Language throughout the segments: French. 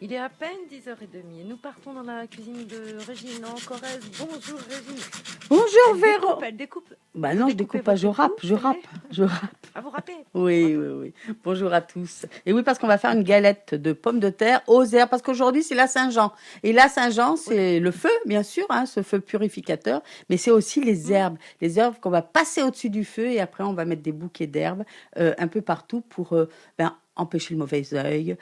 Il est à peine 10h30 et nous partons dans la cuisine de Régine en Corrèze. Bonjour Régine. Bonjour Véro. Elle découpe. Bah Vous non, je découpez découpe pas, votre je clou, râpe, je c'est vrai? râpe, je râpe. Ah, vous râpez? Oui, oui, oui. Bonjour à tous. Et oui, parce qu'on va faire une galette de pommes de terre aux herbes, parce qu'aujourd'hui c'est la Saint-Jean. Et la Saint-Jean, Oui. c'est le feu, bien sûr, hein, ce feu purificateur, mais c'est aussi les herbes qu'on va passer au-dessus du feu, et après on va mettre des bouquets d'herbes un peu partout pour empêcher le mauvais œil,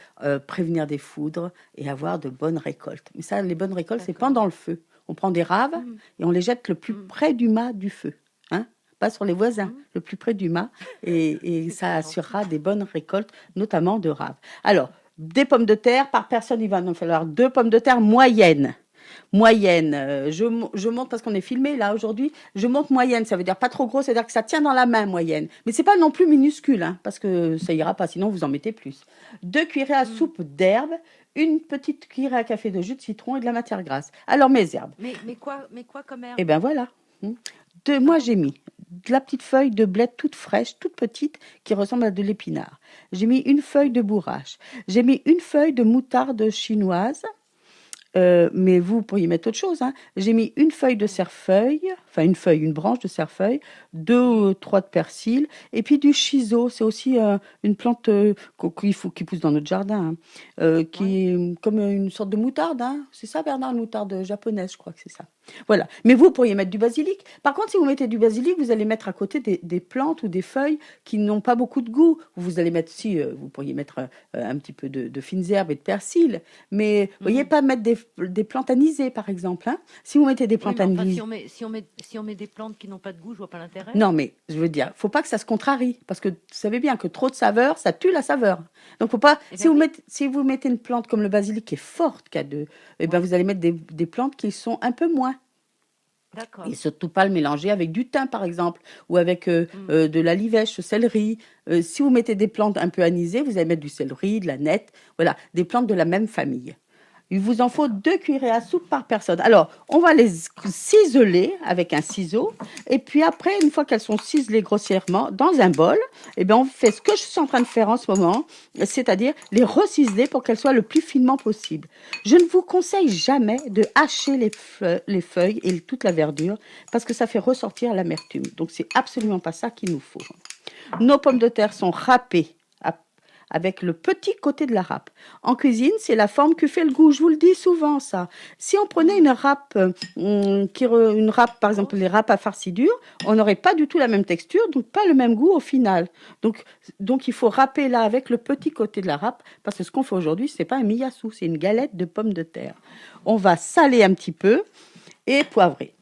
prévenir des foudres et avoir de bonnes récoltes. Mais ça, les bonnes récoltes, c'est D'accord. pendant le feu. On prend des raves et on les jette le plus près du mât du feu. Hein, pas sur les voisins, le plus près du mât, et C'est ça très assurera des bonnes récoltes, notamment de raves. Alors, des pommes de terre, par personne, il va nous falloir 2 pommes de terre moyennes. Moyenne, je monte parce qu'on est filmé là aujourd'hui, je monte moyenne, ça veut dire pas trop gros, c'est-à-dire que ça tient dans la main moyenne. Mais c'est pas non plus minuscule, hein, parce que ça ira pas, sinon vous en mettez plus. 2 cuillerées à soupe d'herbes, une petite cuillerée à café de jus de citron et de la matière grasse. Alors mes herbes, Mais quoi comme eh herbe? ben voilà. Moi, j'ai mis de la petite feuille de bled toute fraîche, toute petite, qui ressemble à de l'épinard. J'ai mis une feuille de bourrache. J'ai mis une feuille de moutarde chinoise. Mais vous pourriez mettre autre chose. Hein. J'ai mis une feuille de cerfeuil, enfin une branche de cerfeuil, 2 ou 3 de persil, et puis du chiso. C'est aussi une plante qui pousse dans notre jardin, hein, qui est comme une sorte de moutarde. Hein. C'est ça, Bernard, une moutarde japonaise, je crois que c'est ça. Voilà. Mais vous pourriez mettre du basilic. Par contre, si vous mettez du basilic, vous allez mettre à côté des plantes ou des feuilles qui n'ont pas beaucoup de goût. Vous allez mettre, si vous pourriez mettre un petit peu de fines herbes et de persil. Mais vous voyez pas mettre des plantes anisées, par exemple. Hein. Si vous mettez des Oui, plantes mais enfin, anisées. si on met des plantes qui n'ont pas de goût, je vois pas l'intérêt. Non, mais je veux dire, faut pas que ça se contrarie, parce que vous savez bien que trop de saveur, ça tue la saveur. Donc faut pas. Eh bien oui. Si vous mettez une plante comme le basilic qui est forte, qui a de, eh ben Ouais. vous allez mettre des plantes qui sont un peu moins. D'accord. Et surtout pas le mélanger avec du thym, par exemple, ou avec de la livèche, céleri. Si vous mettez des plantes un peu anisées, vous allez mettre du céleri, de la nette, voilà, des plantes de la même famille. Il vous en faut D'accord. 2 cuillerées à soupe par personne. Alors, on va les ciseler avec un ciseau. Et puis après, une fois qu'elles sont ciselées grossièrement, dans un bol, eh bien, on fait ce que je suis en train de faire en ce moment, c'est-à-dire les reciseler pour qu'elles soient le plus finement possible. Je ne vous conseille jamais de hacher les feuilles et toute la verdure parce que ça fait ressortir l'amertume. Donc, c'est absolument pas ça qu'il nous faut. Nos pommes de terre sont râpées avec le petit côté de la râpe. En cuisine, c'est la forme qui fait le goût. Je vous le dis souvent, ça. Si on prenait une râpe, par exemple, les râpes à farci on n'aurait pas du tout la même texture, donc pas le même goût au final. Donc il faut râper là avec le petit côté de la râpe, parce que ce qu'on fait aujourd'hui, c'est pas un miyasu, c'est une galette de pommes de terre. On va saler un petit peu et poivrer.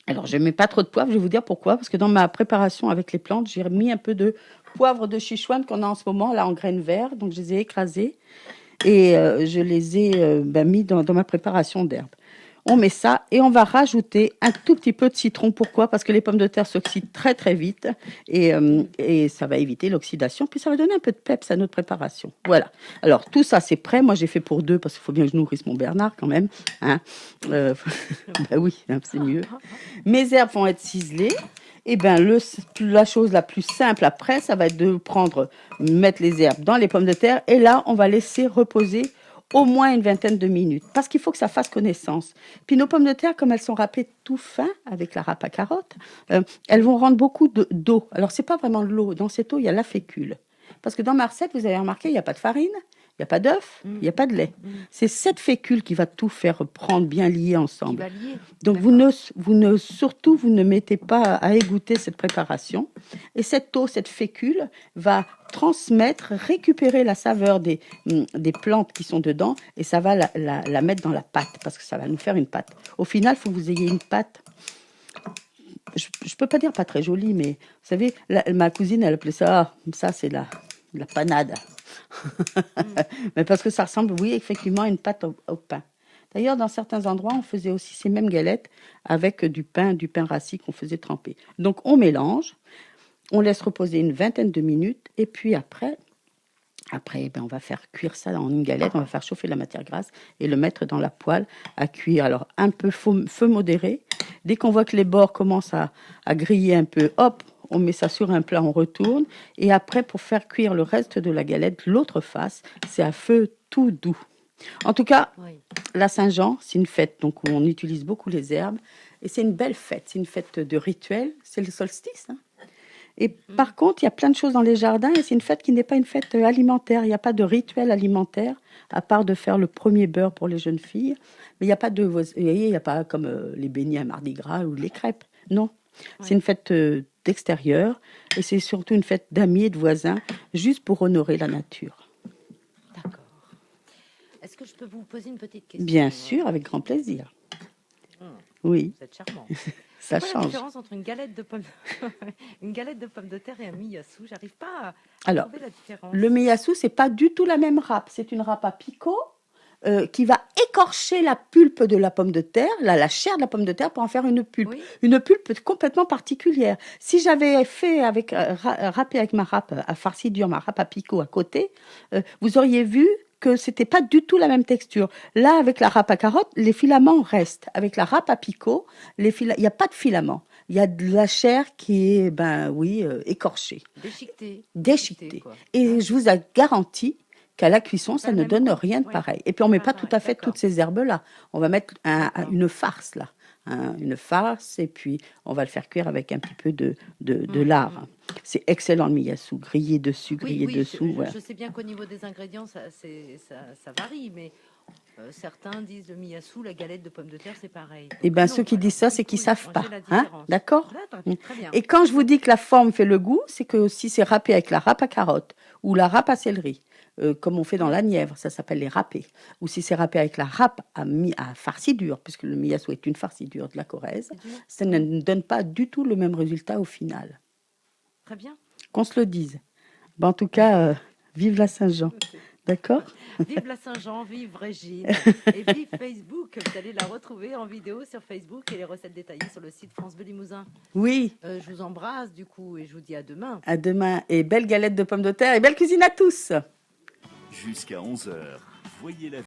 Alors, je ne mets pas trop de poivre, je vais vous dire pourquoi. Parce que dans ma préparation avec les plantes, j'ai mis un peu de poivre de Sichuan qu'on a en ce moment, là, en graines vertes. Donc, je les ai écrasées et je les ai mis dans ma préparation d'herbes. On met ça et on va rajouter un tout petit peu de citron. Pourquoi? Parce que les pommes de terre s'oxydent très, très vite et ça va éviter l'oxydation. Puis, ça va donner un peu de peps à notre préparation. Voilà. Alors, tout ça, c'est prêt. Moi, j'ai fait pour 2 parce qu'il faut bien que je nourrisse mon Bernard quand même. Hein. Bah oui, c'est mieux. Mes herbes vont être ciselées. Et ben la chose la plus simple après, ça va être de mettre les herbes dans les pommes de terre. Et là, on va laisser reposer au moins une vingtaine de minutes. Parce qu'il faut que ça fasse connaissance. Puis nos pommes de terre, comme elles sont râpées tout fin avec la râpe à carotte, elles vont rendre beaucoup d'eau. Alors, c'est pas vraiment de l'eau. Dans cette eau, il y a la fécule. Parce que dans ma recette, vous avez remarqué, il n'y a pas de farine, il n'y a pas d'œuf, il n'y a pas de lait. C'est cette fécule qui va tout faire prendre bien lié Qui ensemble. va lier. Donc surtout, vous ne mettez pas à égoutter cette préparation. Et cette eau, cette fécule, va transmettre, récupérer la saveur des plantes qui sont dedans et ça va la mettre dans la pâte parce que ça va nous faire une pâte. Au final, il faut que vous ayez une pâte. Je ne peux pas dire pas très jolie, mais vous savez, ma cousine, elle appelait ça c'est la panade. Mais parce que ça ressemble, oui, effectivement, à une pâte au pain. D'ailleurs, dans certains endroits, on faisait aussi ces mêmes galettes avec du pain rassis qu'on faisait tremper. Donc, on mélange, on laisse reposer une vingtaine de minutes, et puis après, on va faire cuire ça dans une galette, on va faire chauffer la matière grasse et le mettre dans la poêle à cuire. Alors, un peu feu modéré. Dès qu'on voit que les bords commencent à griller un peu, hop, on met ça sur un plat, on retourne. Et après, pour faire cuire le reste de la galette, l'autre face, c'est à feu tout doux. En tout cas, Oui. la Saint-Jean, c'est une fête donc où on utilise beaucoup les herbes et c'est une belle fête. C'est une fête de rituel. C'est le solstice, hein. Et par contre, il y a plein de choses dans les jardins et c'est une fête qui n'est pas une fête alimentaire. Il n'y a pas de rituel alimentaire à part de faire le premier beurre pour les jeunes filles. Mais il n'y a pas de, vous voyez, il n'y a pas comme les beignets à Mardi Gras ou les crêpes. Non, c'est Oui. une fête d'extérieur et c'est surtout une fête d'amis et de voisins, juste pour honorer la nature. D'accord. Est-ce que je peux vous poser une petite question? Bien sûr, avec grand plaisir. Hum, Oui, Vous êtes charmant. ça C'est quoi la change. différence entre une galette de pommes une galette de pommes de terre et un miyasu? J'arrive pas à Alors, trouver la différence. le miyasu, c'est pas du tout la même râpe. C'est une râpe à picot qui va écorcher la pulpe de la pomme de terre, la chair de la pomme de terre, pour en faire une pulpe. Oui. Une pulpe complètement particulière. Si j'avais fait avec râpé avec ma râpe à farci dur, ma râpe à picot à côté, vous auriez vu que c'était pas du tout la même texture. Là, avec la râpe à carotte, les filaments restent. Avec la râpe à picot, il n'y a pas de filaments. Il y a de la chair qui est, écorchée, déchiquetée. Quoi. Et je vous garantis qu'à la cuisson, ça le ne même donne goût. rien de Oui. pareil. Et puis, on ne met pas Ouais, tout à fait d'accord. toutes ces herbes-là. On va mettre D'accord. une farce, là. Une farce, et puis on va le faire cuire avec un petit peu de Mm, lard. C'est excellent, le miyasu. Grillé dessus, grillé Oui, dessous. Voilà. je sais bien qu'au niveau des ingrédients, ça varie, mais certains disent le miyasu, la galette de pommes de terre, c'est pareil. Et Donc, bien, non, ceux qui alors, disent ça, du c'est coup, qu'ils ne savent pas. j'ai la Hein, différence. d'accord? Là, très bien. Et quand je vous dis que la forme fait le goût, c'est que si c'est râpé avec la râpe à carotte ou la râpe à céleri, comme on fait dans la Nièvre, ça s'appelle les râpés. Ou si c'est râpé avec la râpe à farci dur, puisque le miyasu est une farci dure de la Corrèze, ça ne donne pas du tout le même résultat au final. Très bien. Qu'on se le dise. Ben, en tout cas, vive la Saint-Jean. D'accord? Vive la Saint-Jean, vive Régine et vive Facebook. Vous allez la retrouver en vidéo sur Facebook et les recettes détaillées sur le site France Bleu Limousin. Oui, Je vous embrasse du coup et je vous dis à demain. à demain. Et belle galette de pommes de terre et belle cuisine à tous. Jusqu'à 11h, voyez la